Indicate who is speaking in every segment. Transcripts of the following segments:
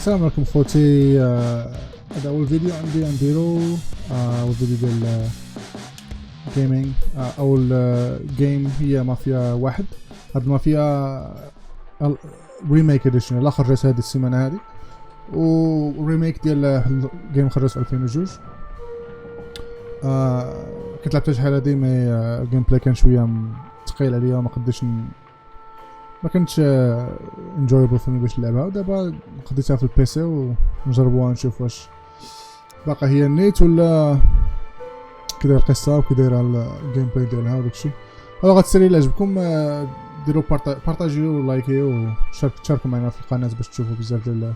Speaker 1: السلام عليكم خوتي. هذا اول فيديو عندي نديرو. اول فيديو ديال جيمنج. اول جيم هي مافيا واحد. هاد مافيا ريميك اديشن اللي خرجت هذه السيمانه هذه، وريميك ديال جيم خرجت في 2002. كنت لعبتها شحال هادي، مي الجيم بلاي كان شويه ثقيل عليا، ما قدرتش ما كانتش انجويبل فيني باش نلعبها. ودابا خديتها في البي سي ونجربوها نشوف واش باقا هي النيت ولا كداير القصه وكداير الجيم بلاي ديالها وداكشي. الوغ غتسالي الا عجبكم ديروا بارطاجيو ولايكيو وشاركوا معنا في القناه باش تشوفوا بزاف ديال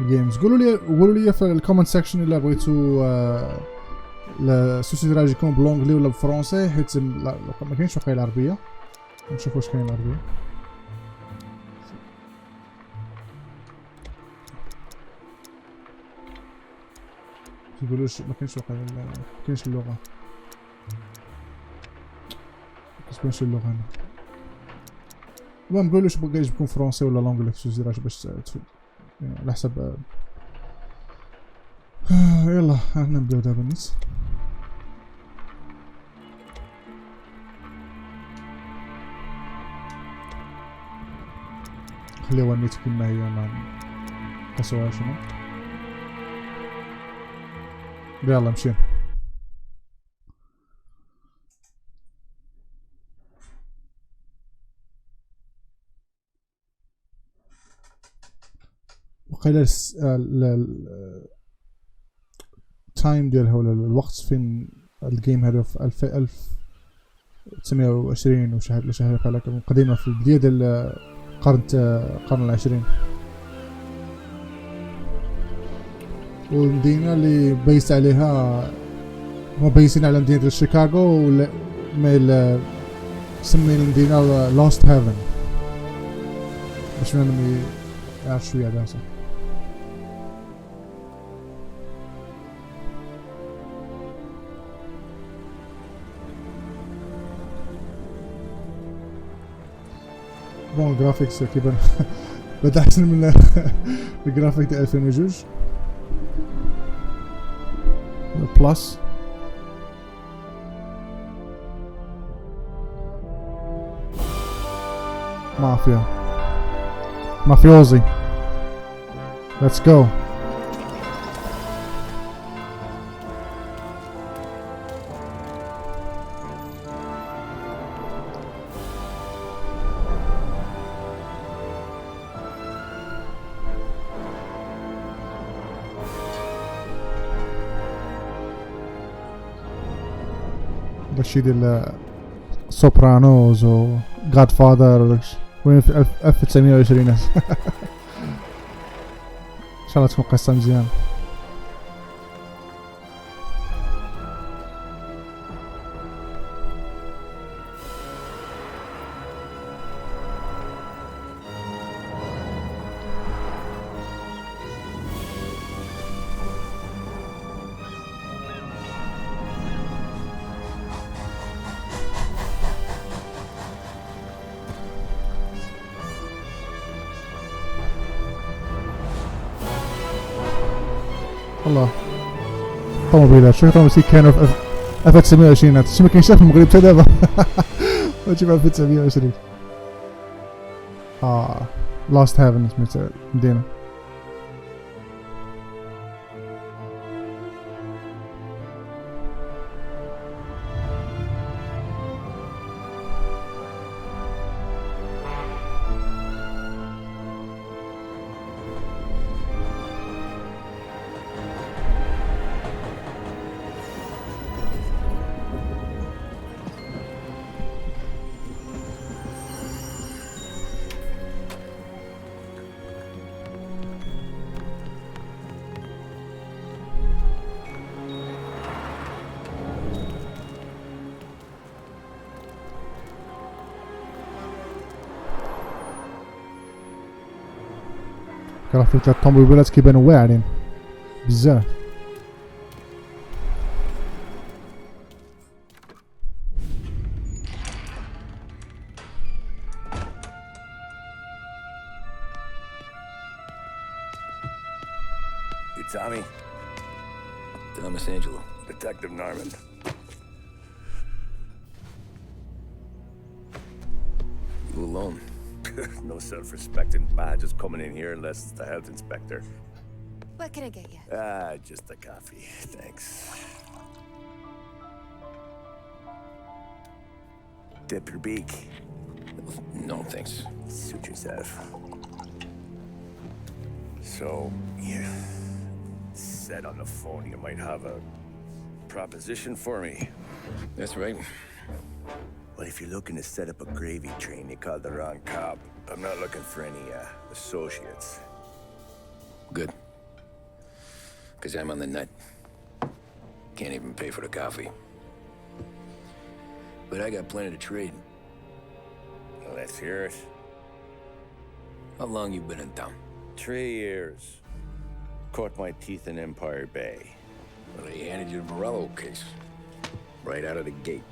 Speaker 1: الجيمز. قولوا لي في الكومنت سيكشن الا بغيتو السوسيدراج يكون بلونجلي ولا بالفرنسي، حيت ما كاينش واقيلا العربيه. نشوف واش كاين العربيه. يقولوش ما كاينش واقيلا، ما كاينش اللغه، كتبانش اللغه هنا. المهم قولوش بغا يجيبكم فرونسي ولا لونجلي في السوسيدراج باش يعني على حسب. يلا نبداو دابا الناس. خليوها النيت كيما هي، ما نقصوهاش هنا. يلا مشينا. وقيلا التايم ديالها ولا الوقت فين الجيم هذا في 1920 وشي حاجه هكا قديمه، في البدايه ديال القرن العشرين. والمدينه اللي بيست عليها هما بايسين على مدينه شيكاغو، ما سمي المدينه لوست هافن باش ما يعرف شويه عليها صح. بون الجرافيكس كيبان بدا احسن من الجرافيك ديال 2002 بلس. مافيوزي let's go. داكشي ديال سوبرانوز و جاد فادر وداكشي وين في 1920. ان شاء الله تكون قصه مزيانه. الله طوموبيلات، شوف طوموبيلات كانوا في 1920. هادشي ما كاينش في المغرب حتى دابا. هادشي في 1920. لاست هافن سميت المدينه. كرافيك تاع الطوموبيلات كيبانو واعرين بزاف.
Speaker 2: Tommy.
Speaker 3: Thomas Angelo.
Speaker 2: Detective Norman.
Speaker 3: You alone?
Speaker 2: No self-respecting badges coming in here unless it's the health inspector.
Speaker 4: What can I get you?
Speaker 2: Just a coffee. Thanks. Dip your beak.
Speaker 3: No, thanks.
Speaker 2: Suit yourself. So, you said on the phone you might have a proposition for me.
Speaker 3: That's right.
Speaker 2: Well, if you're looking to set up a gravy train, you called the wrong cop. I'm not looking for any, associates.
Speaker 3: Good. Because I'm on the nut. Can't even pay for the coffee. But I got plenty to trade.
Speaker 2: Well, let's hear it.
Speaker 3: How long you been in town?
Speaker 2: 3 years. Caught my teeth in Empire Bay.
Speaker 3: Well, they handed you the Morello case. Right out of the gate.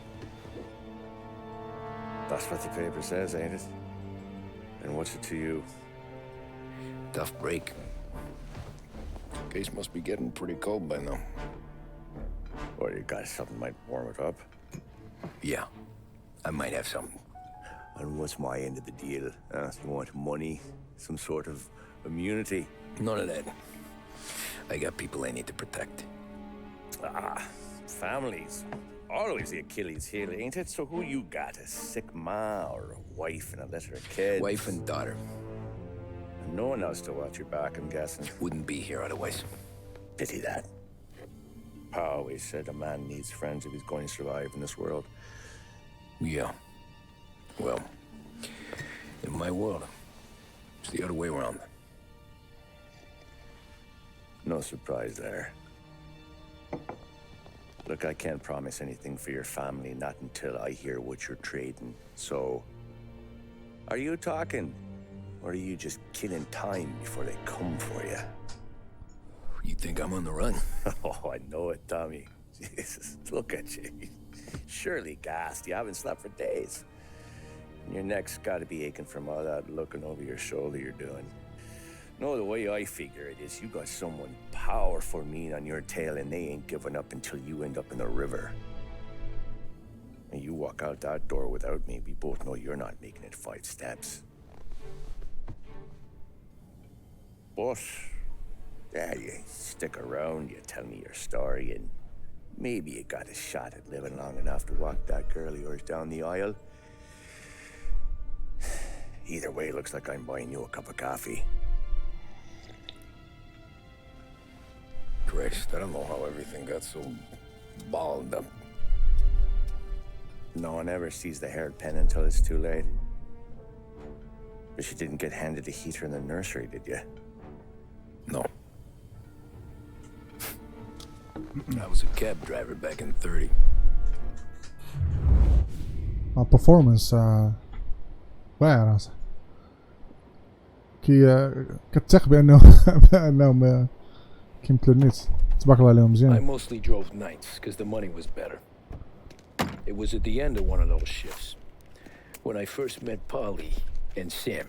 Speaker 2: That's what the paper says, ain't it? And what's it to you?
Speaker 3: Tough break. Case must be getting pretty cold by now.
Speaker 2: Or you got something might warm it up?
Speaker 3: Yeah, I might have something.
Speaker 2: And what's my end of the deal? You want money? Some sort of immunity?
Speaker 3: None of that. I got people I need to protect.
Speaker 2: Families. Always the Achilles heel, ain't it? So who you got? A sick ma or a wife and a litter of kids?
Speaker 3: Wife and daughter.
Speaker 2: And no one else to watch your back, I'm guessing.
Speaker 3: Wouldn't be here otherwise.
Speaker 2: Pity that. Pa always said a man needs friends if he's going to survive in this world.
Speaker 3: Yeah. Well, in my world, it's the other way around.
Speaker 2: No surprise there. Look, I can't promise anything for your family, not until I hear what you're trading. So, are you talking? Or are you just killing time before they come for you?
Speaker 3: You think I'm on the run?
Speaker 2: Oh, I know it, Tommy. Jesus, look at you. Surely gassed. You haven't slept for days. And your neck's got to be aching from all that looking over your shoulder you're doing. No, the way I figure it is you got someone powerful mean on your tail and they ain't giving up until you end up in the river. And you walk out that door without me, we both know you're not making it 5 steps. But, yeah, you stick around, you tell me your story, and maybe you got a shot at living long enough to walk that girl of yours down the aisle. Either way, looks like I'm buying you a cup of coffee.
Speaker 3: Christ, I don't know how everything got so balled up.
Speaker 2: No one ever sees the haired pen until it's too late. But you didn't get handed a heater in the nursery, did you?
Speaker 3: No. I was a cab driver back in 30.
Speaker 1: performance واعرة صح كي كتثق بانهم كيمثلوا النيت تبارك الله عليهم
Speaker 3: I
Speaker 1: مزيان.
Speaker 3: mostly drove nights because the money was better. It was at the end of one of those shifts when I first met Polly and Sam.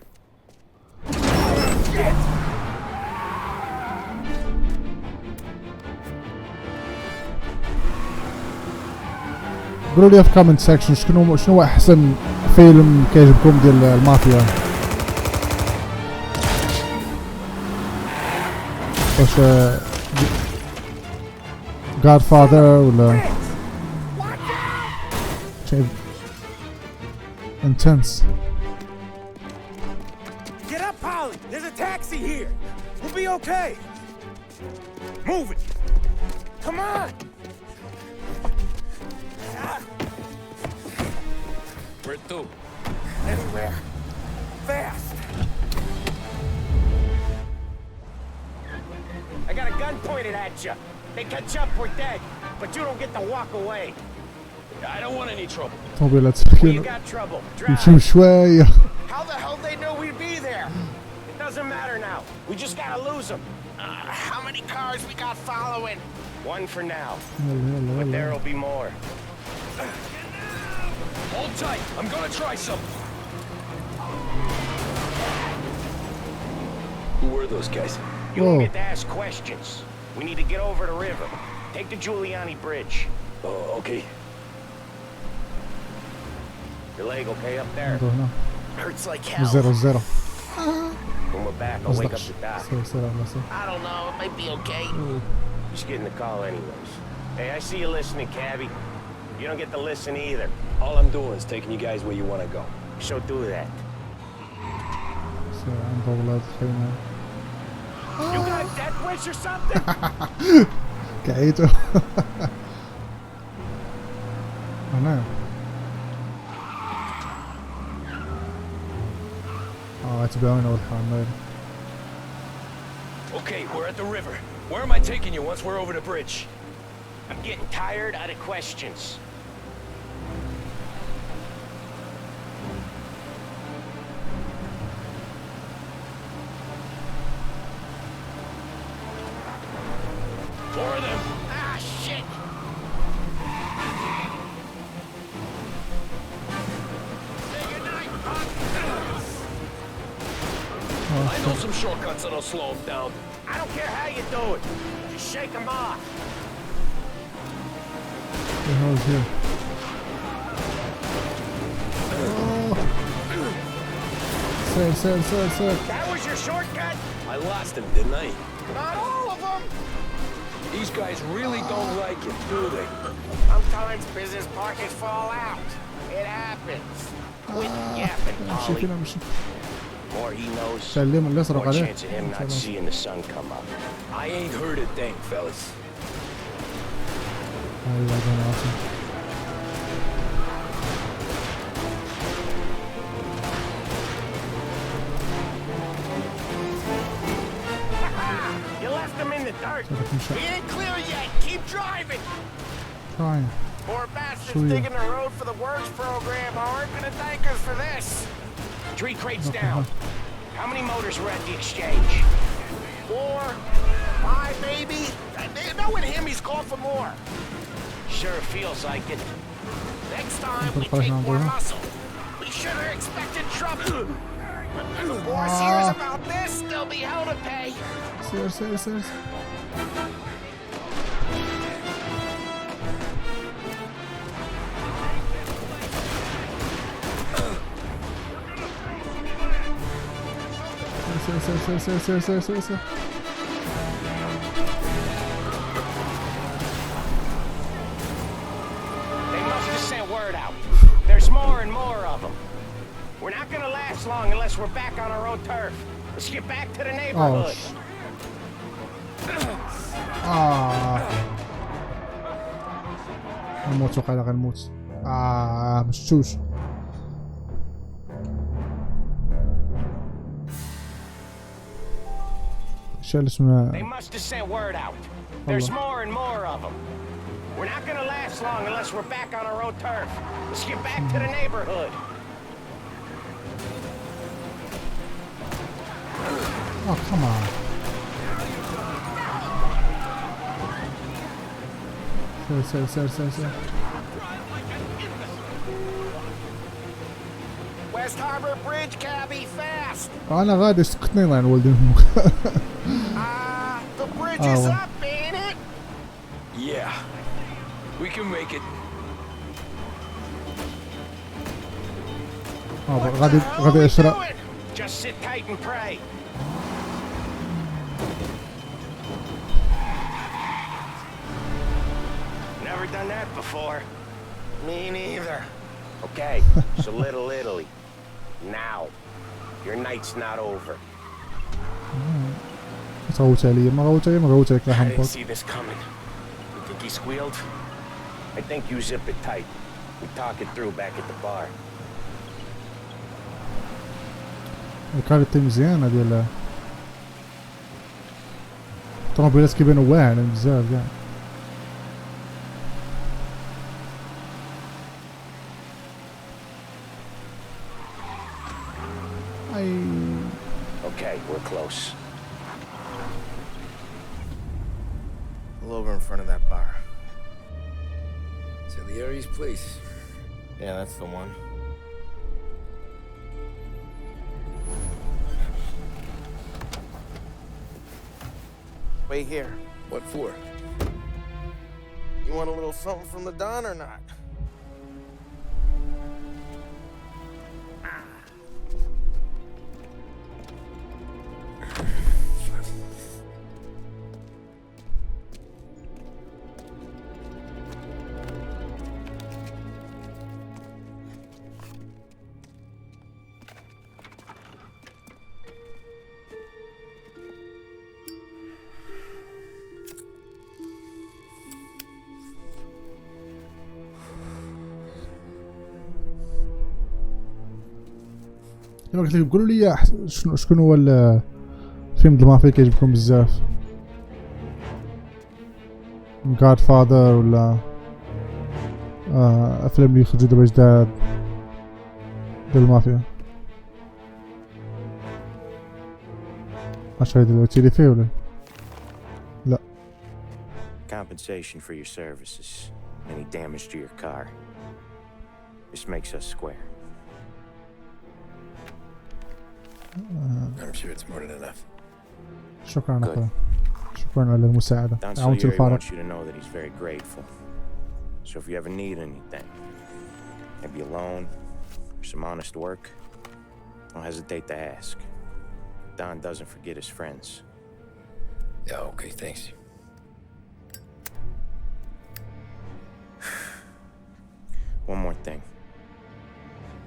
Speaker 1: قولوا لي في الكومنت سيكشن شنو هو احسن فيلم كيعجبكم ديال المافيا، واش Godfather ولا شيء intense.
Speaker 5: Get up, Polly! There's a taxi here! We'll be okay! Move it! Come on!
Speaker 3: Where to?
Speaker 5: Anywhere. Fast! I got a gun pointed at you. They catch up, we're dead. But you don't get to walk away.
Speaker 3: I don't want any trouble.
Speaker 1: طوبيلات
Speaker 5: Well, you got trouble.
Speaker 1: نمشيو
Speaker 5: Drive.
Speaker 1: شوية.
Speaker 5: How the hell they know we'd be there? It doesn't matter now. We just gotta lose them. How many cars we got following? One for now. But there'll be more.
Speaker 3: Hold tight. I'm gonna try something. Who were those guys?
Speaker 5: You don't get to ask questions. We need to get over the river. Take the Giuliani Bridge.
Speaker 3: Oh, okay.
Speaker 5: Your leg okay up there?
Speaker 1: عنده هنا
Speaker 5: Hurts like hell.
Speaker 1: الزيرو
Speaker 5: When we're back, I'll wake up the doc.
Speaker 1: سير
Speaker 5: I don't know. It might be okay. Just getting the call anyways. Hey, I see you listening, Cabby. You don't get to listen either.
Speaker 3: All I'm doing is taking you guys where you want to go.
Speaker 5: So do that.
Speaker 1: سير عنده ولاد خينا
Speaker 5: You got death wish or something?
Speaker 1: كعيته هنا اتبعونا اول حال
Speaker 3: Okay, we're at the river. Where am I taking you once we're over the bridge?
Speaker 5: I'm getting tired out of questions.
Speaker 3: Four of them.
Speaker 5: Ah, shit! Say goodnight, Pop.
Speaker 3: I know some shortcuts that'll slow them down.
Speaker 5: I don't care how you do it. Just shake them off.
Speaker 1: the hell is here سير
Speaker 5: That was your shortcut?
Speaker 3: I lost him, didn't I?
Speaker 5: Not all of them.
Speaker 3: These guys really don't like it, do they?
Speaker 5: Sometimes business partners fall out. It happens. Quit yapping,
Speaker 1: مشي
Speaker 5: Polly.
Speaker 1: فينا مشي
Speaker 5: More he knows,
Speaker 1: سلم اللي اسرق
Speaker 5: more
Speaker 1: عليه
Speaker 5: chance of him not seeing the sun come up.
Speaker 3: I ain't heard a thing, fellas.
Speaker 1: ايوه ده عاصم
Speaker 5: You left him in the dirt.
Speaker 1: مشى
Speaker 5: He ain't clear yet. Keep driving.
Speaker 1: trying
Speaker 5: Poor bastards
Speaker 1: Sweet.
Speaker 5: digging the road for the works program aren't gonna thank us for this. 3 crates down. How many motors were at the exchange? 4, 5 maybe? Knowing him, he's called for more. Sure feels like it. Next time, we take more muscle. We should have expected trouble. When the boss hears about this, there'll be hell to pay.
Speaker 1: سير سير
Speaker 5: They must have sent word out. There's more and more of them. We're not gonna last long unless we're back on our own turf. Let's get back to the neighborhood.
Speaker 1: غنموت وقيلا غنموت مشتوش شال اسمه
Speaker 5: They must have sent word out. There's more and more of them. We're not gonna last long unless we're back on our own turf. Let's get back to the neighborhood.
Speaker 1: Oh, come on. سير
Speaker 5: West Harbor Bridge, cabby, fast!
Speaker 1: انا غادي سكتني الله ينولد امك
Speaker 5: The bridge is
Speaker 1: well.
Speaker 5: up, ain't it?
Speaker 3: Yeah. We can make it.
Speaker 1: غادي اشرق
Speaker 5: Just sit tight and pray. Never done that before. Me neither. Okay, so Little Italy. Now. Your night's not over.
Speaker 1: تغوت عليا ما غوت عليك يا
Speaker 5: I didn't
Speaker 1: حمبك
Speaker 5: see this coming. You think he squealed? I think you zip it tight. We talk it through back at the bar.
Speaker 1: الكارتي مزيانه ديال الطوموبيلات كيبانو واعرين بزاف كاع
Speaker 5: Okay, we're close. Pull over in front of that bar.
Speaker 3: Salieri's place.
Speaker 5: Yeah, that's the one. Wait here.
Speaker 3: What for?
Speaker 5: You want a little something from the Don or not?
Speaker 1: كما قلت لكم قولوا لي شكون هو الفيلم د المافيا كيعجبكم بزاف، جاد فاذر ولا افلام اللي يخرجوا دابا جداد ديال المافيا. اش هيدا تيلي فيه ولا لا؟
Speaker 2: Compensation for your services. Any damage to your car. This makes us square.
Speaker 3: I'm sure it's more than enough.
Speaker 1: شكرا اخويا، شكرا على المساعدة،
Speaker 2: Don
Speaker 1: عاونت
Speaker 2: Salieri
Speaker 1: الفارق.
Speaker 2: wants you to know that he's very grateful. So if you ever need anything, maybe a loan or some honest work, don't hesitate to ask. Don doesn't forget his friends.
Speaker 3: Yeah, okay, thanks.
Speaker 2: One more thing.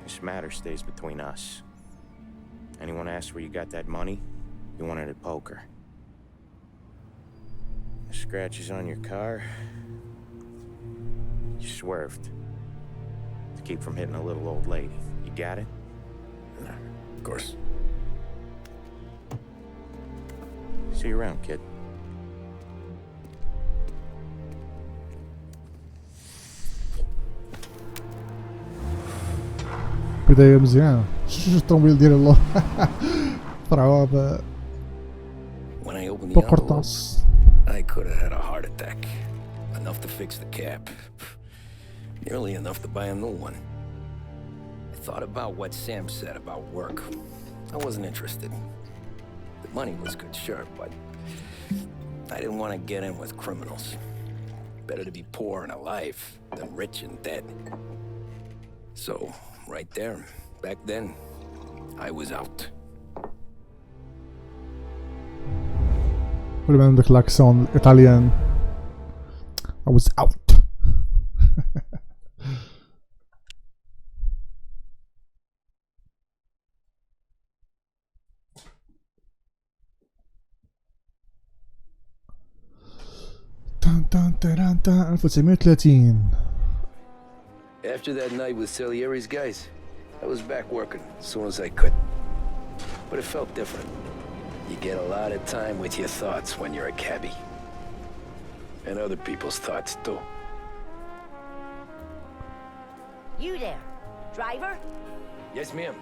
Speaker 2: This matter stays between us. Anyone asks where you got that money, you won it at poker. The scratches on your car, you swerved to keep from hitting a little old lady. You got it?
Speaker 3: Of course.
Speaker 2: See you around, kid.
Speaker 1: بداية مزيانة. شو الطوموبيل ديال الله فرعوها
Speaker 3: When I opened the envelope,
Speaker 1: بقرطاس.
Speaker 3: I could have had a heart attack. Enough to fix the cab. Nearly enough to buy a new one. I thought about what Sam said about work. I wasn't interested. The money was good, sure, but I didn't want to get in with criminals. Better to be poor and alive than rich and dead. So, right there, back then, I was out.
Speaker 1: كل ما عندك لاكسون الايطاليان. I was out. تان تان تان تان 1930.
Speaker 3: After that night with Salieri's guys, I was back working as soon as I could. But it felt different. You get a lot of time with your thoughts when you're a cabbie. And other people's thoughts, too.
Speaker 6: You there, driver?
Speaker 3: Yes, ma'am.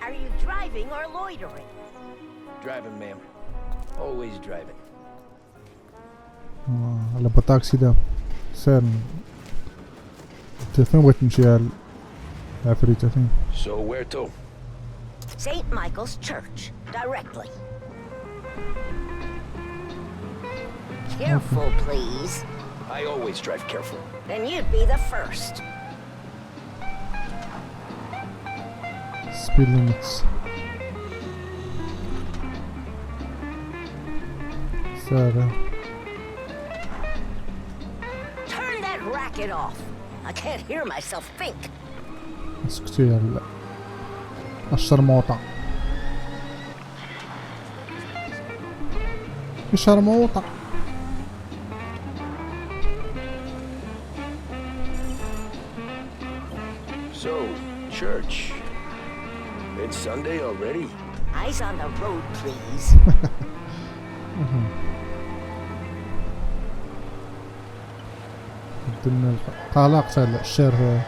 Speaker 6: Are you driving or loitering?
Speaker 3: Driving, ma'am. Always driving.
Speaker 1: على بطاكسي ده سير فين بغيت نمشي العفريتة فين؟
Speaker 3: So where to?
Speaker 6: St. Michael's Church, directly. Careful, please.
Speaker 3: I always drive careful.
Speaker 6: Then you'd be the first.
Speaker 1: speed limits. سارة
Speaker 6: Turn that racket off. I can't hear myself think.
Speaker 1: اسكتي يا الشرموطة. الشرموطة.
Speaker 3: So, church. It's Sunday already?
Speaker 6: Eyes on the road, please.
Speaker 1: بدنا قلقت الشر.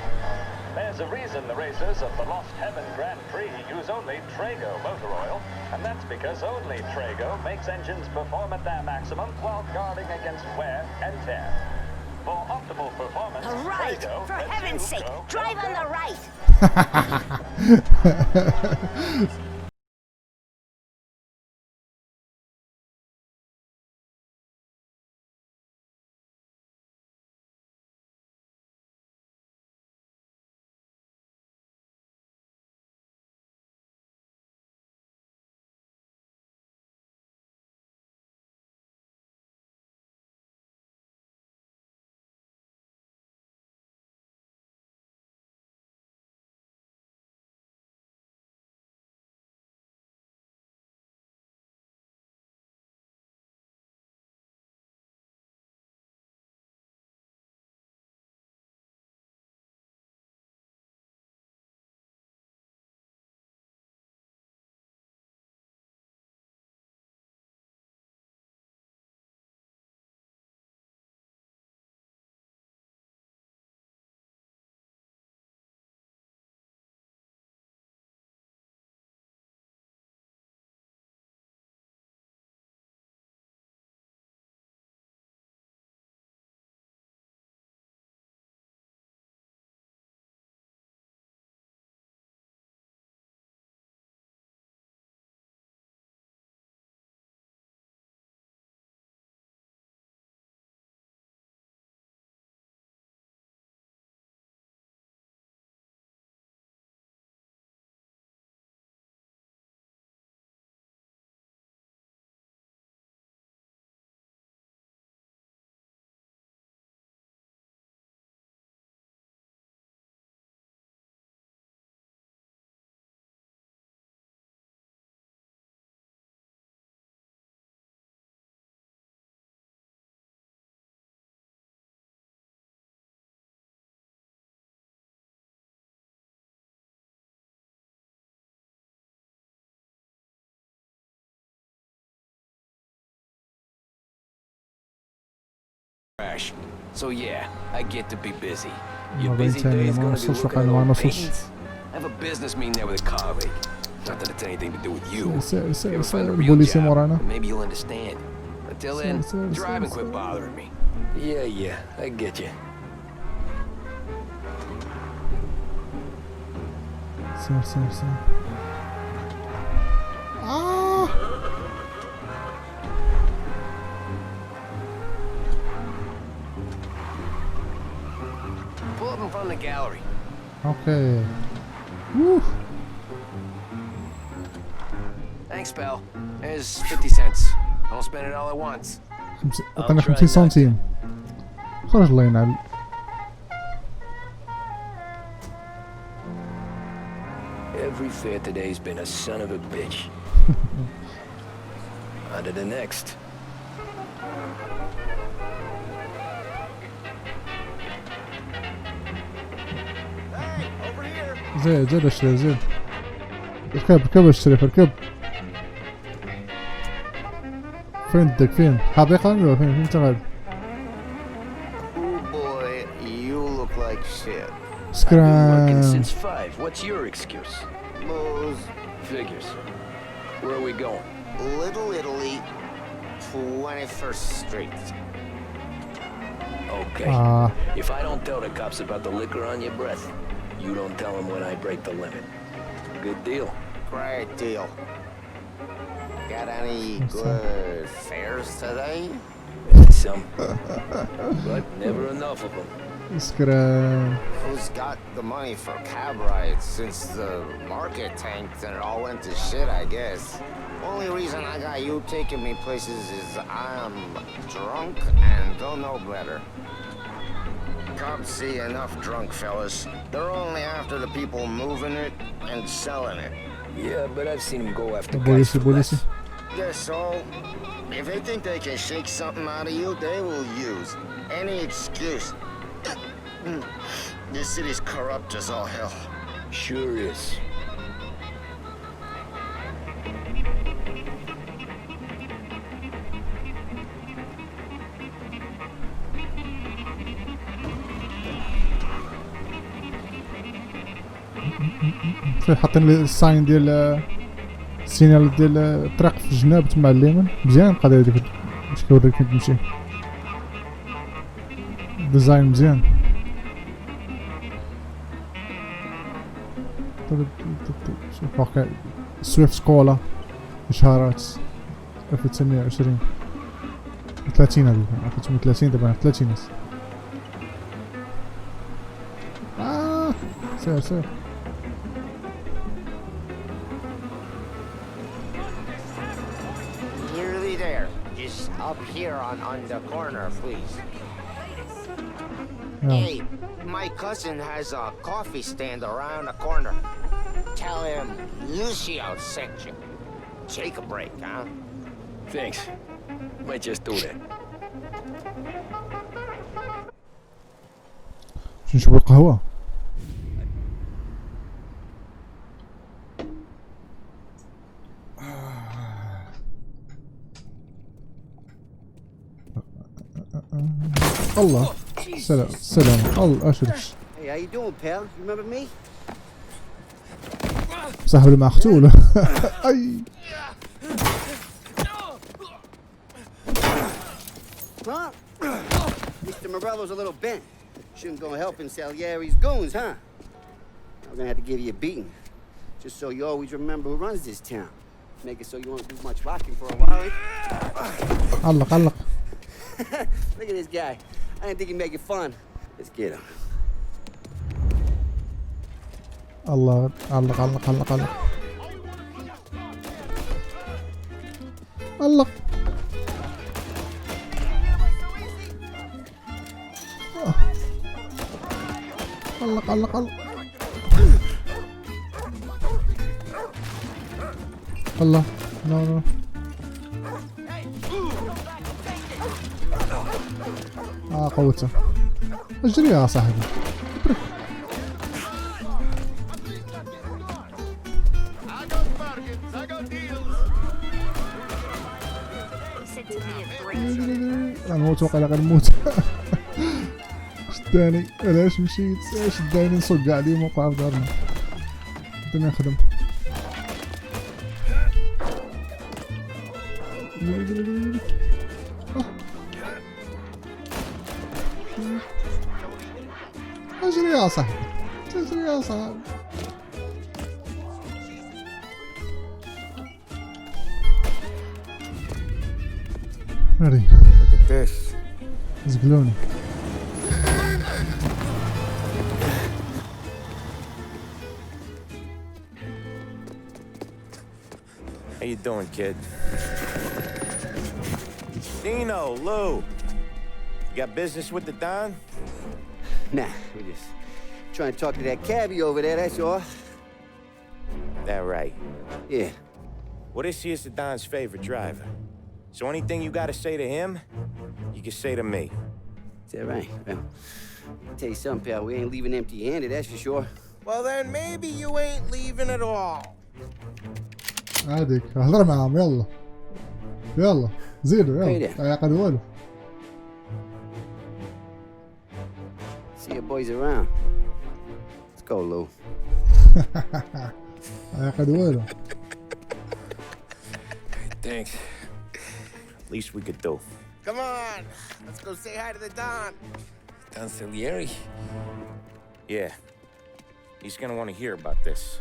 Speaker 7: There's a reason the racers of the Lost Heaven Grand Prix use only Trago motor oil, and that's because only Trago makes engines perform at their maximum while guarding against wear and tear. For optimal performance,
Speaker 6: The right!
Speaker 7: Trago
Speaker 6: For
Speaker 7: lets
Speaker 6: heaven's
Speaker 7: you
Speaker 6: sake,
Speaker 7: go,
Speaker 6: drive
Speaker 7: go,
Speaker 6: on
Speaker 7: go.
Speaker 6: the right!
Speaker 3: cash. So yeah, I get to be busy. Your
Speaker 1: مرة
Speaker 3: busy day
Speaker 1: ثانية
Speaker 3: is
Speaker 1: ما
Speaker 3: gonna be
Speaker 1: نوصلش
Speaker 3: looking
Speaker 1: وقع
Speaker 3: at
Speaker 1: ما
Speaker 3: old
Speaker 1: نوصلش.
Speaker 3: paintings. I have a business meeting there with a colleague. Not that it's anything to do with you. If you ever find a real
Speaker 1: البوليسي
Speaker 3: job,
Speaker 1: مورانا.
Speaker 3: then maybe you'll understand. Until then, drive and quit bothering me. Yeah, I get you.
Speaker 1: سير.
Speaker 3: Pull up in front of the gallery.
Speaker 1: اوكي.
Speaker 3: Thanks, pal. There's 50 cents. Don't spend it all at once.
Speaker 1: عطينا 50 سنتيم. خرج الله ينعل.
Speaker 3: Every fair today's been a son of a bitch. On to the next.
Speaker 1: زيد اشتري زيد. اركب اشتري اركب. فين بدك فين؟ حديقة ولا فين انت غادي؟
Speaker 5: Oh boy, you look like shit.
Speaker 3: I've been working
Speaker 1: سكران.
Speaker 3: since 5. What's your excuse?
Speaker 5: Moe's
Speaker 3: Figures. Where are we going?
Speaker 5: Little Italy, 21st Street.
Speaker 3: Okay.
Speaker 1: Ah.
Speaker 3: If I don't tell the cops about the liquor on your breath, you don't tell them when I break the limit. Good deal.
Speaker 5: Great deal. Got any good fares today?
Speaker 3: Some. But never enough of them.
Speaker 1: سكران.
Speaker 5: Who's got the money for cab rides since the market tanked and it all went to shit, I guess. Only reason I got you taking me places is I'm drunk and don't know better. Cops see enough drunk fellas. They're only after the people moving it and selling it.
Speaker 3: Yeah, but I've seen them go after guys for less.
Speaker 1: بوليسي.
Speaker 5: Guess so. If they think they can shake something out of you, they will use any excuse. This city's corrupt as all hell.
Speaker 3: Sure is.
Speaker 1: حاطين لي الساين ديال السينال ديال الطريق في الجناب تما على اليمين. مزيان القضيه هذيك باش كيوريك فين تمشي. ديزاين مزيان. شوف واقع سويفت كولا اشهارات 1920 30 هذيك 1930 دابا 30 سير
Speaker 5: Nearly there. Just up here on the corner, please. Hey, my cousin has a coffee stand around the corner. Tell him Lucio sent you. Take a break, huh?
Speaker 3: Thanks. Might just do that.
Speaker 1: باش نشربو القهوة. الله سلام الله اشرش.
Speaker 8: Hey, how you doing, pal? You remember me?
Speaker 1: صاحب المقتول. اي
Speaker 8: Huh? Mr. Morello's a little bent. Shouldn't go helping Salieri's goons, huh? I'm gonna have to give you a beating. Just so you always remember who runs this town. Make it so you won't do much rocking for a while.
Speaker 1: علق
Speaker 8: Look at this guy. I didn't think he'd make it fun. Let's get him.
Speaker 1: الله علق علق الله نو قوته اجري يا صاحبي. نموت وقيلا غنموت. داني علاش مشيت اش داني نصق عليه وقع في دارنا بدنا نخدم اجري يا صاحبي اجري يا صاحبي هاري
Speaker 2: Look at this.
Speaker 1: زقلوني
Speaker 2: How you doing, kid? Dino, Lou. You got business with the Don?
Speaker 8: Nah, we just trying to talk to that cabbie over there, that's all.
Speaker 2: That right.
Speaker 8: Yeah.
Speaker 2: Well, this here's the Don's favorite driver. So anything you gotta say to him, you can say to me.
Speaker 8: Is that right? Well, I'll tell you something, pal. We ain't leaving empty-handed, that's for sure.
Speaker 5: Well, then maybe you ain't leaving at all.
Speaker 1: هاديك اهضر معاهم يلا يلا زيدوا يلا
Speaker 8: هيدا.
Speaker 1: يعقد والو
Speaker 8: See you boys around. Let's go, Lou.
Speaker 1: يعقد والو
Speaker 3: Thanks.
Speaker 2: Least we could do.
Speaker 5: Come on, let's go say hi to the Don.
Speaker 3: Don Salieri?
Speaker 2: Yeah. He's gonna want to hear about this.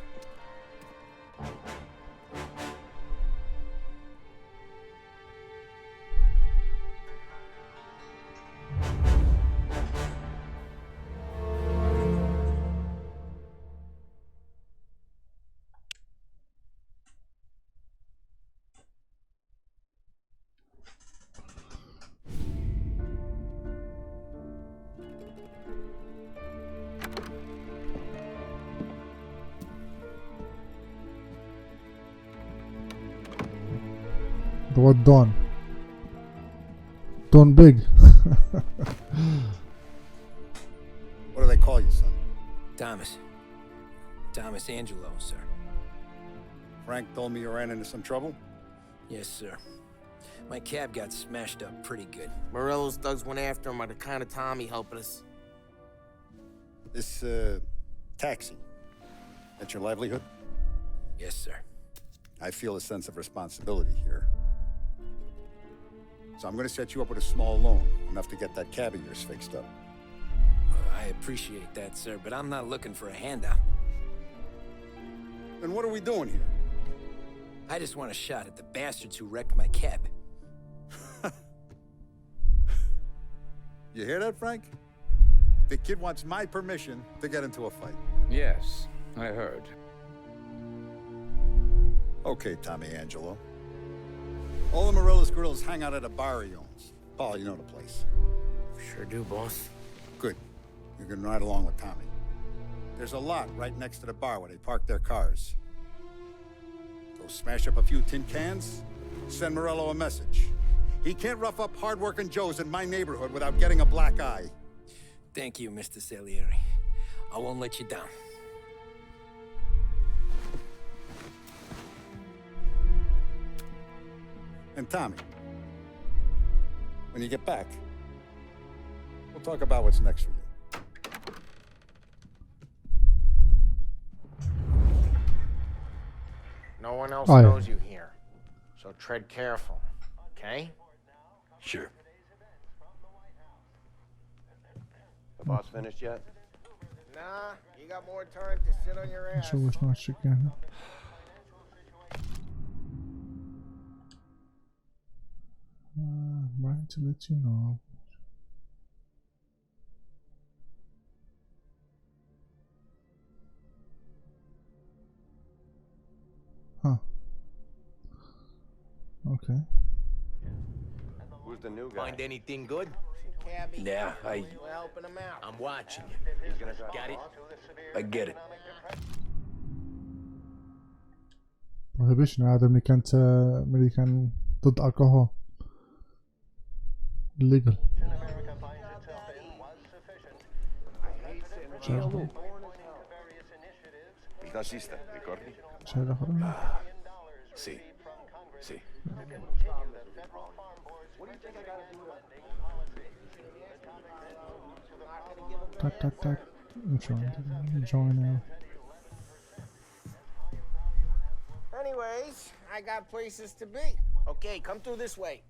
Speaker 1: what Don Big.
Speaker 9: What do they call you, son?
Speaker 3: Thomas Angelo, sir.
Speaker 9: Frank told me you ran into some trouble?
Speaker 3: Yes, sir. My cab got smashed up pretty good.
Speaker 5: Morello's thugs went after him by the kind of Tommy helping us.
Speaker 9: This, taxi, that's your livelihood?
Speaker 3: Yes, sir.
Speaker 9: I feel a sense of responsibility here. So I'm gonna set you up with a small loan, enough to get that cab of yours fixed up.
Speaker 3: I appreciate that, sir, but I'm not looking for a handout.
Speaker 9: Then what are we doing here?
Speaker 3: I just want a shot at the bastards who wrecked my cab.
Speaker 9: You hear that, Frank? The kid wants my permission to get into a fight.
Speaker 10: Yes, I heard.
Speaker 9: Okay, Tommy Angelo. All the Morella's grills hang out at a bar he owns. Paul, you know the place.
Speaker 5: Sure do, boss.
Speaker 9: Good. You can ride along with Tommy. There's a lot right next to the bar where they park their cars. Go smash up a few tin cans, send Morello a message. He can't rough up hard-working Joes in my neighborhood without getting a black eye.
Speaker 3: Thank you, Mr. Salieri. I won't let you down.
Speaker 9: And Tommy, when you get back, we'll talk about what's next for you.
Speaker 5: No one else
Speaker 1: Oh, yeah.
Speaker 5: knows you here, so tread careful, okay?
Speaker 3: Sure.
Speaker 2: The boss finished yet?
Speaker 5: Nah, you got more time to sit on your ass.
Speaker 1: نشوف واش ناقص كان I'm to let you know. Huh. Okay.
Speaker 2: Who's the new guy?
Speaker 5: Find anything good? Cabby.
Speaker 3: Yeah,
Speaker 5: You helping him out.
Speaker 3: I'm watching you. Got it? I get it.
Speaker 1: prohibition هذا ملي كان ضد الكحول illegal.
Speaker 2: Il tassista, ricordi?
Speaker 1: شيء آخر.
Speaker 2: Sì. Sì.
Speaker 1: Join now.
Speaker 5: Anyways, I got places to be. Okay, come through this way.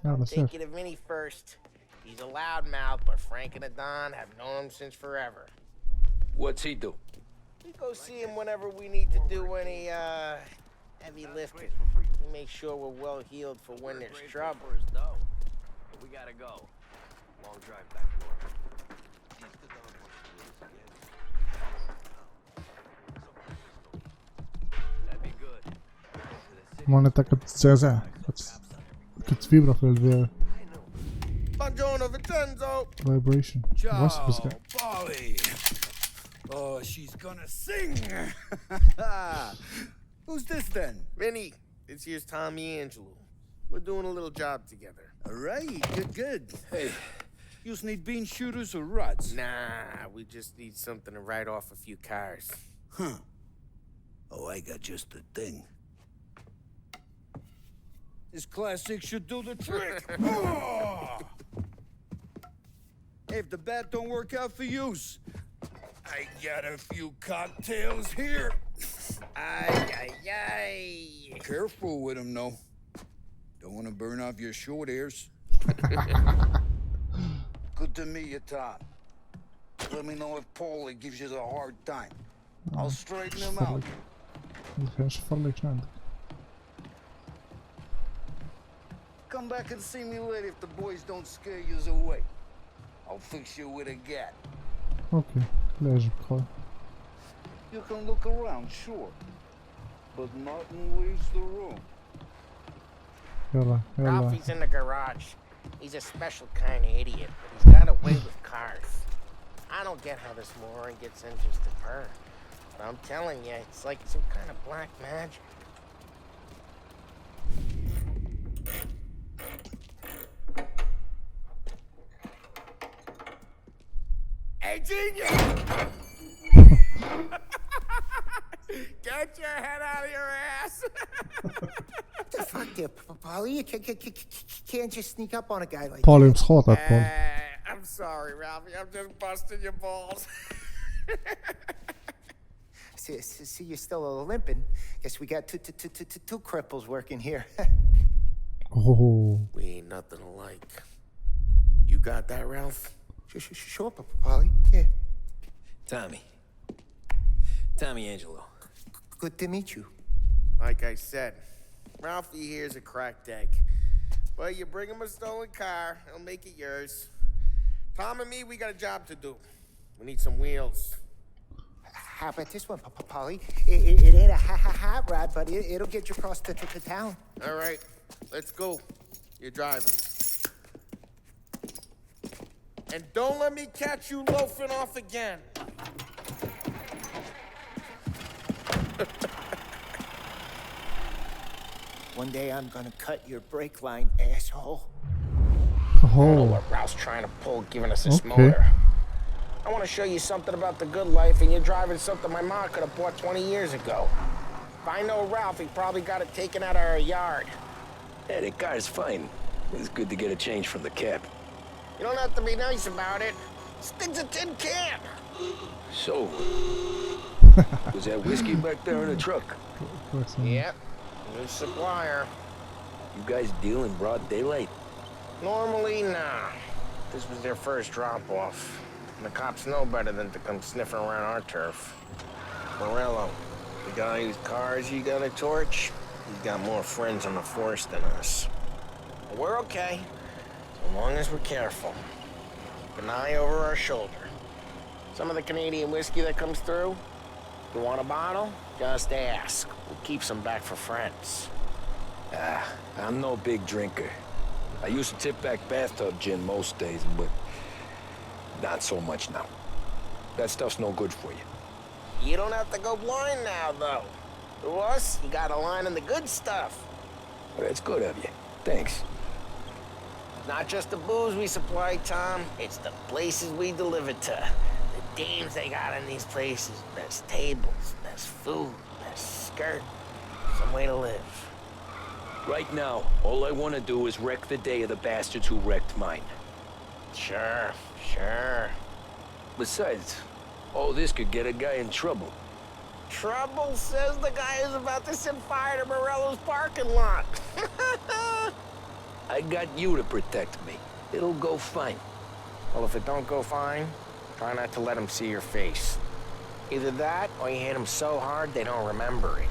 Speaker 1: يلا
Speaker 5: Take
Speaker 1: سير.
Speaker 5: you to Vinny first. He's a loudmouth, but Frank and the Don have known him since forever.
Speaker 3: What's he do?
Speaker 5: We go see him whenever we need to do any, heavy lifting. We make sure we're well healed for when there's trouble.
Speaker 3: We gotta go. Long drive back to work. That'd be good.
Speaker 1: مونيتا كتزعزع كتفيبرا في الفير.
Speaker 5: Buongiorno, Vincenzo.
Speaker 1: Vibration. What's this guy?
Speaker 9: Polly. Oh, she's gonna sing. Who's this then?
Speaker 5: Vinny, this here's Tommy Angelo. We're doing a little job together.
Speaker 9: All right, good. Hey, you just need bean shooters or rods?
Speaker 5: Nah, we just need something to write off a few cars.
Speaker 9: Huh. Oh, I got just the thing. This classic should do the trick. Oh! Hey, if the bat don't work out for use, I got a few cocktails here.
Speaker 5: Ay.
Speaker 9: Careful with them, though. Don't want to burn off your short hairs. Good to meet you, Tom. Let me know if Paulie gives you a hard time. I'll straighten him out.
Speaker 1: شفر لك شنو عندك.
Speaker 9: Come back and see me later if the boys don't scare you away. I'll fix you with a gat.
Speaker 1: اوكي لا يعجبك خويا.
Speaker 9: You can look around, sure. But Martin leaves the room.
Speaker 1: يلا.
Speaker 5: Ralphie's in the garage. He's a special kind of idiot, but he's got a way with cars. I don't get how this moron gets engines to burn. But I'm telling you, it's like some kind of black magic. Hey, genius! Get your head out of your ass!
Speaker 11: What the fuck there, Polly? You can't just sneak up on a guy like
Speaker 1: بولي مسخوط هاد بول.
Speaker 5: I'm sorry, Ralphie. I'm just busting your balls.
Speaker 11: See, you're still limping. Guess we got two cripples working here.
Speaker 1: Oh.
Speaker 5: We ain't nothing alike. You got that, Ralph?
Speaker 11: Sure, Polly. Yeah.
Speaker 3: Tommy Angelo.
Speaker 11: Good to meet you.
Speaker 5: Like I said, Ralphie here's a cracked egg. Well, you bring him a stolen car, he'll make it yours. Tom and me, we got a job to do. We need some wheels.
Speaker 11: How about this one, Polly? It ain't a hot rod, but it'll get you across to town.
Speaker 5: All right, let's go. You're driving. And don't let me catch you loafing off again.
Speaker 11: One day I'm gonna cut your brake line, asshole.
Speaker 5: I don't know what Ralph's trying to pull, giving us this motor. I want to show you something about the good life, and you're driving something my mom could have bought 20 years ago. If I know Ralph, he probably got it taken out of our yard.
Speaker 3: Yeah, the car's fine. It's good to get a change from the cab.
Speaker 5: You don't have to be nice about it. Stig's a tin can.
Speaker 3: So, was that whiskey back there in the truck?
Speaker 5: Yep, new supplier.
Speaker 3: You guys deal in broad daylight?
Speaker 5: Normally, nah. This was their first drop-off. And the cops know better than to come sniffing around our turf. Morello, the guy whose cars you got a torch, he's got more friends on the force than us. But we're okay, as long as we're careful. Keep an eye over our shoulder. Some of the Canadian whiskey that comes through, you want a bottle? Just ask. We'll keep some back for friends.
Speaker 3: I'm no big drinker. I used to tip back bathtub gin most days, but not so much now. That stuff's no good for you.
Speaker 5: You don't have to go blind now, though. To us, you got a line in the good stuff.
Speaker 3: Well, that's good of you. Thanks.
Speaker 5: Not just the booze we supply, Tom. It's the places we deliver to. The dames they got in these places. Best tables, best food, best skirt. Some way to live.
Speaker 3: Right now, all I want to do is wreck the day of the bastards who wrecked mine.
Speaker 5: Sure.
Speaker 3: Besides, all this could get a guy in trouble.
Speaker 5: Trouble says the guy is about to set fire to Morello's parking lot.
Speaker 3: I got you to protect me. It'll go fine.
Speaker 5: Well, if it don't go fine, try not to let them see your face. Either that, or you hit them so hard they don't remember it.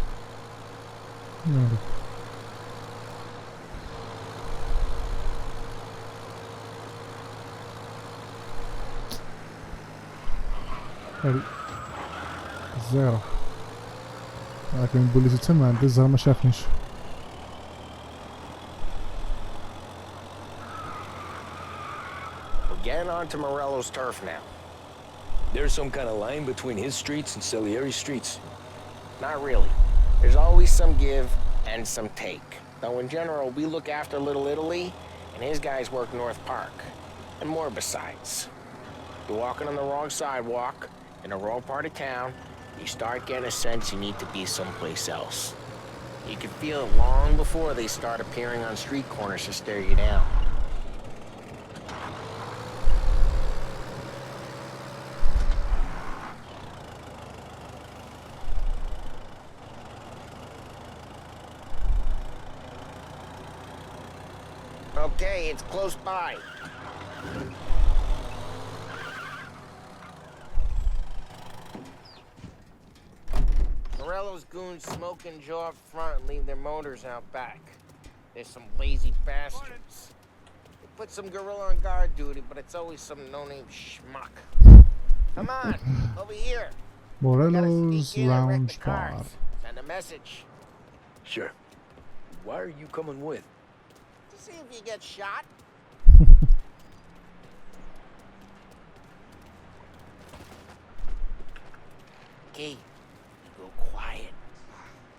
Speaker 1: هادي الزيرو لكن البوليس تما عند الزهر ما شافنيش.
Speaker 5: We're getting onto Morello's turf now.
Speaker 3: There's some kind of line between his streets and Salieri's streets.
Speaker 5: Not really. There's always some give and some take. Though in general, we look after Little Italy, and his guys work North Park. And more besides. You're walking on the wrong sidewalk, in the wrong part of town, you start getting a sense you need to be someplace else. You can feel it long before they start appearing on street corners to stare you down. Okay, it's close by. Morello's goons smoke and jaw up front and leave their motors out back. There's some lazy bastards. They put some gorilla on guard duty, but it's always some no-name schmuck. Come on, over here.
Speaker 1: Morello's Lounge Bar.
Speaker 5: Send a message.
Speaker 3: Sure. Why are you coming with?
Speaker 5: To see if you get shot. Okay. Go quiet.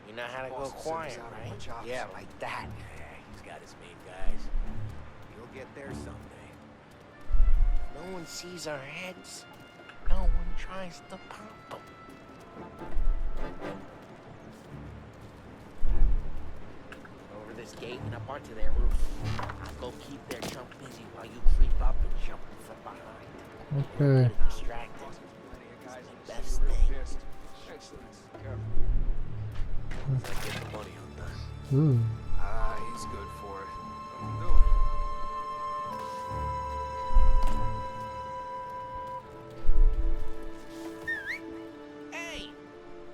Speaker 5: You know how to go quiet, right? Yeah, like that.
Speaker 10: Yeah, he's got his main guys. You'll get there someday.
Speaker 5: No one sees our heads. No one tries to pop them. Over this gate and up onto their roof. I'll go keep their chump busy while you creep up and jump from behind.
Speaker 1: Okay.
Speaker 5: Distracted. It's the best thing.
Speaker 10: Get the money on that.
Speaker 1: Ooh.
Speaker 10: Ah, he's good for it.
Speaker 5: Hey!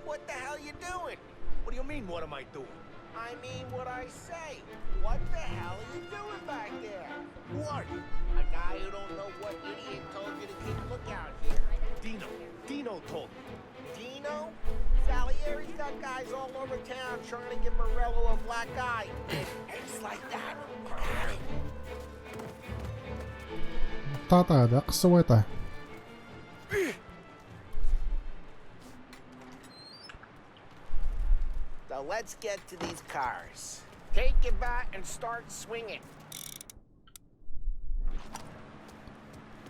Speaker 5: What the hell you doing?
Speaker 10: What do you mean, what am I doing?
Speaker 5: I mean what I say. What the hell are you doing back there?
Speaker 10: Who are you?
Speaker 5: A guy who don't know what idiot told you to keep a lookout here.
Speaker 10: Dino told me.
Speaker 5: Dino? Salieri's got guys all over town trying to give Morello a black eye. It's like that.
Speaker 1: طاطا هذا قصة ويطيح.
Speaker 5: So let's get to these cars. Take your bat and start swinging.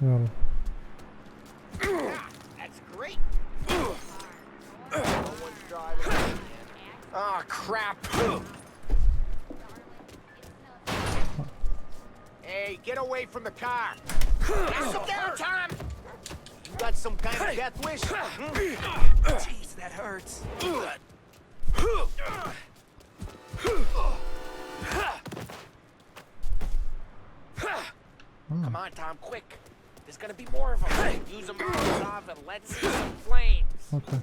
Speaker 1: يلا.
Speaker 5: That's great. No one's driving. Oh, crap.
Speaker 10: Hey, get away from the car!
Speaker 5: Sit down, Tom.
Speaker 10: You got some kind of death wish? Jeez, that hurts.
Speaker 5: Come on, Tom, quick. There's gonna be more of them. Use them off and let's see some flames.
Speaker 1: اوكي.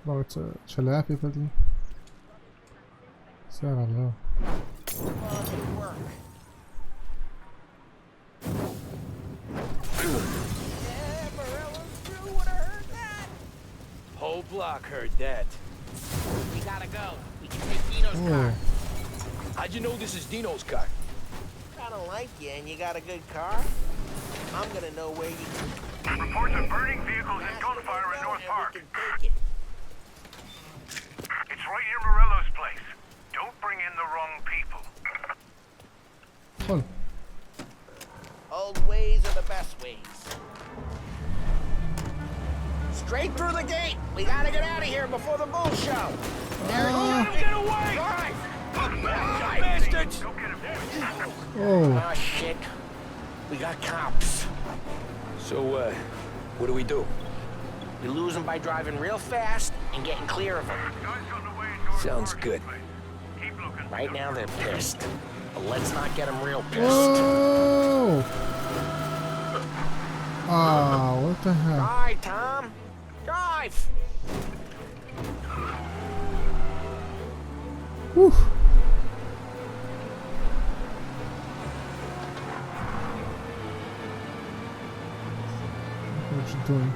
Speaker 1: بغيت تشلها في فهادي. سير على.
Speaker 5: Good work. Yeah, Morello's crew would have heard that.
Speaker 3: Whole block heard that.
Speaker 5: We gotta go. We can take Dino's car.
Speaker 3: How'd you know this is Dino's car?
Speaker 5: Kinda like you, and you got a good car. I'm gonna know where you.
Speaker 12: Reports of burning vehicles and gunfire in North Park. It's right near Morello's place. Don't bring in the wrong people.
Speaker 1: Cool.
Speaker 5: Old ways are the best ways. Straight through the gate. We gotta get out of here before the bull show. There it is.
Speaker 10: Get away!
Speaker 5: Drive!
Speaker 10: Bastards!
Speaker 1: Oh.
Speaker 5: Oh shit. We got cops.
Speaker 3: So, what do we do?
Speaker 5: We lose them by driving real fast and getting clear of them.
Speaker 3: Sounds good.
Speaker 5: Right now they're pissed, but let's not get them real pissed.
Speaker 1: Whoa! Ah, what the hell?
Speaker 5: Drive, Tom. Drive.
Speaker 1: Whew. What you doing?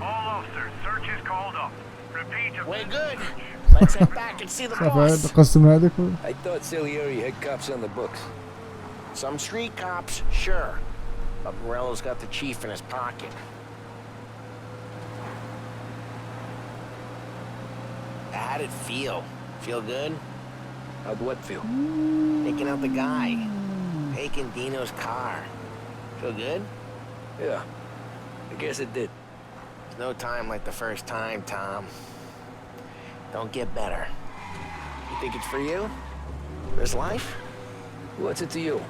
Speaker 12: All officers, search is called up. Repeat.
Speaker 5: We're good. Let's head back and see the boss.
Speaker 1: قسم هذيك.
Speaker 3: I thought Salieri had cops on the books.
Speaker 5: Some street cops, sure. But Morello's got the chief in his pocket. How'd it feel? Feel good?
Speaker 3: How'd what feel?
Speaker 5: Taking out the guy. Taking Dino's car. Feel good?
Speaker 3: Yeah, I guess it did.
Speaker 5: There's no time like the first time, Tom. Don't get better. You think it's for you? This life?
Speaker 3: What's it to you?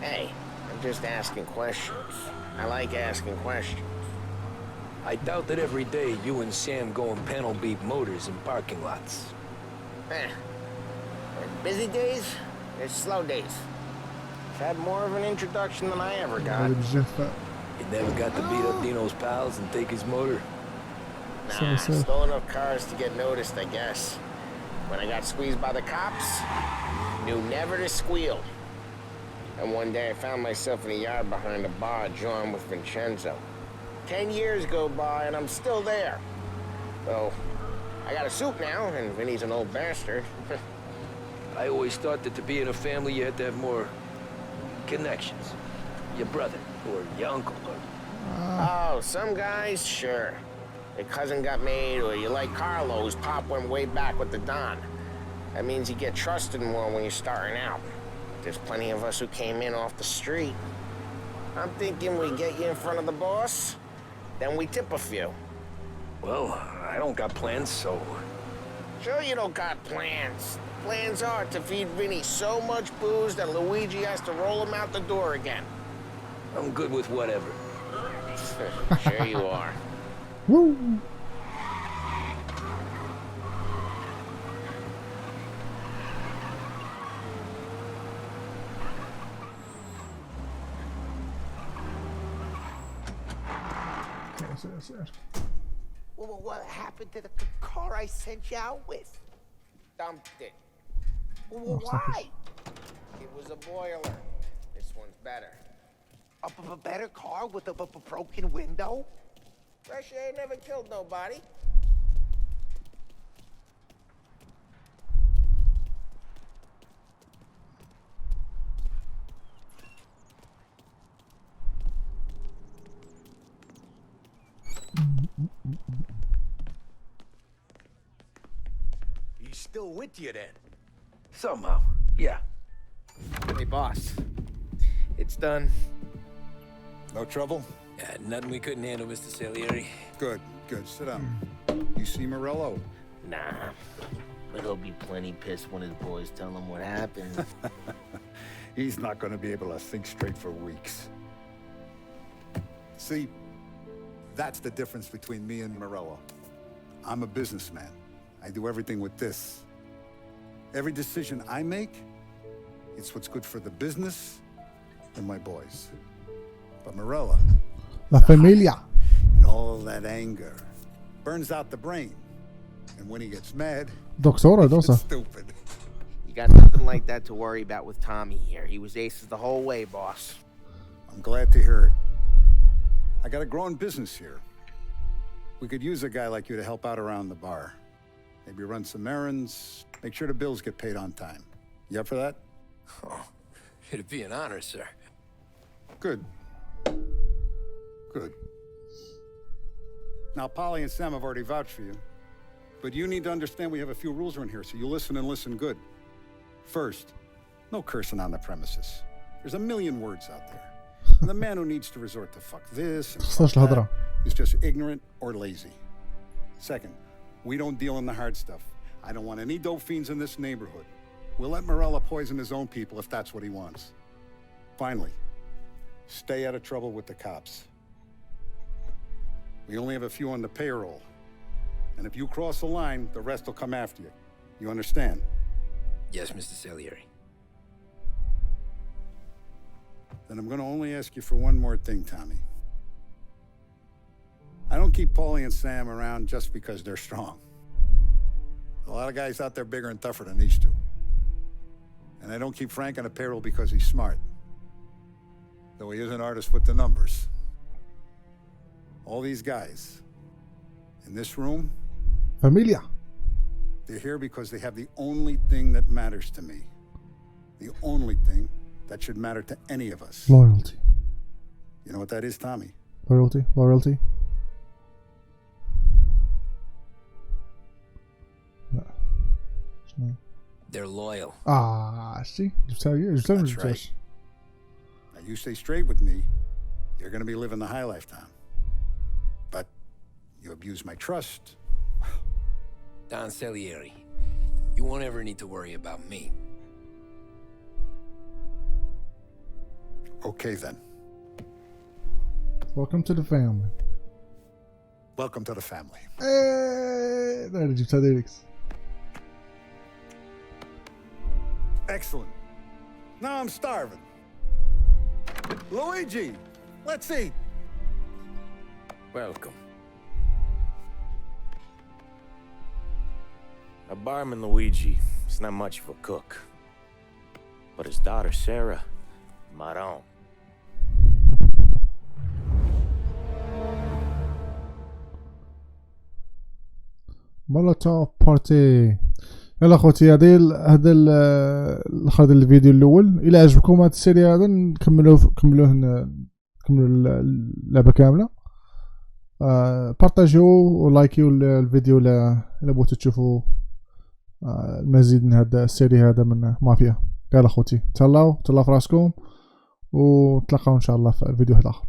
Speaker 5: Hey, I'm just asking questions. I like asking questions.
Speaker 3: I doubt that every day you and Sam go and panel beat motors in parking lots.
Speaker 5: There's busy days, there's slow days. I've had more of an introduction than I ever got.
Speaker 3: You never got to beat up Dino's pals and take his motor?
Speaker 5: Nah, stole enough cars to get noticed, I guess. When I got squeezed by the cops, knew never to squeal. And one day I found myself in a yard behind a bar drawn with Vincenzo. 10 years go by and I'm still there. So, I got a suit now, and Vinny's an old bastard.
Speaker 3: I always thought that to be in a family you had to have more connections. Your brother, or your uncle, or...
Speaker 5: Oh, some guys, sure. Your cousin got made, or you like Carlo's, Pop went way back with the Don. That means you get trusted more when you're starting out. There's plenty of us who came in off the street. I'm thinking we get you in front of the boss, then we tip a few.
Speaker 3: Well, I don't got plans, so...
Speaker 5: Sure you don't got plans. Plans are to feed Vinny so much booze that Luigi has to roll him out the door again.
Speaker 3: I'm good with whatever.
Speaker 5: Sure you are.
Speaker 1: Woo!
Speaker 11: Well, what happened to the car I sent you out with?
Speaker 5: Dumped it. Well, why? It was a boiler. This one's better.
Speaker 11: A better car with a broken window?
Speaker 5: Fresh air never killed nobody.
Speaker 10: He's still with you then?
Speaker 3: Somehow, yeah.
Speaker 5: Hey, boss. It's done.
Speaker 9: No trouble?
Speaker 3: Yeah, nothing we couldn't handle, Mr. Salieri.
Speaker 9: Good, good. Sit down. You see Morello?
Speaker 5: Nah. But he'll be plenty pissed when his boys tell him what happened.
Speaker 9: He's not going to be able to think straight for weeks. See, that's the difference between me and Morello. I'm a businessman. I do everything with this. Every decision I make, it's what's good for the business and my boys. But Morello,
Speaker 1: La familia.
Speaker 9: and all that anger burns out the brain. And when he gets mad,
Speaker 1: دكتورة
Speaker 9: it's
Speaker 1: دوسة.
Speaker 9: stupid.
Speaker 5: You got nothing like that to worry about with Tommy here. He was aces the whole way, boss.
Speaker 9: I'm glad to hear it. I got a growing business here. We could use a guy like you to help out around the bar. Maybe run some errands, make sure the bills get paid on time. You up for that?
Speaker 3: Oh, it'd be an honor, sir.
Speaker 9: Good. Good. Now, Polly and Sam have already vouched for you. But you need to understand we have a few rules around here, so you listen and listen good. First, no cursing on the premises. There's a million words out there. And the man who needs to resort to fuck this and fuck that is just ignorant or lazy. Second, we don't deal in the hard stuff. I don't want any dope fiends in this neighborhood. We'll let Morello poison his own people if that's what he wants. Finally, stay out of trouble with the cops. We only have a few on the payroll. And if you cross the line, the rest will come after you. You understand?
Speaker 3: Yes, Mr. Salieri.
Speaker 9: Then I'm gonna only ask you for one more thing, Tommy. I don't keep Paulie and Sam around just because they're strong. A lot of guys out there bigger and tougher than these two. And I don't keep Frank on the payroll because he's smart. Though he is an artist with the numbers. All these guys in this room,
Speaker 1: Familia.
Speaker 9: they're here because they have the only thing that matters to me. The only thing that should matter to any of us.
Speaker 1: Loyalty.
Speaker 9: You know what that is, Tommy?
Speaker 1: Loyalty. لا. شنو؟
Speaker 3: They're loyal.
Speaker 1: شتي جبتها ما جبتهاش.
Speaker 9: Now you stay straight with me, you're gonna be living the high life, Tom. But you abuse my trust.
Speaker 3: Don Salieri, you won't ever need to worry about me.
Speaker 9: Okay then.
Speaker 1: Welcome to the family.
Speaker 9: Welcome to the family.
Speaker 1: لا جبتها دايركت.
Speaker 9: Excellent. Now I'm starving. Luigi, let's eat.
Speaker 2: Welcome. A barman Luigi is not much of a cook. But his daughter Sarah, Maron.
Speaker 1: مولوتوف بارتي. يلا خوتي هذا هذا الفيديو الاول. الى عجبكم هذا السيري هذا كملوه اللعبه كامله. بارطاجيو ولايكيو الفيديو الا بغيتو تشوفوا المزيد من هذا السيري هذا من مافيا. يلا خوتي تهلاو في راسكم، وتلاقاو ان شاء الله في فيديو واحد اخر.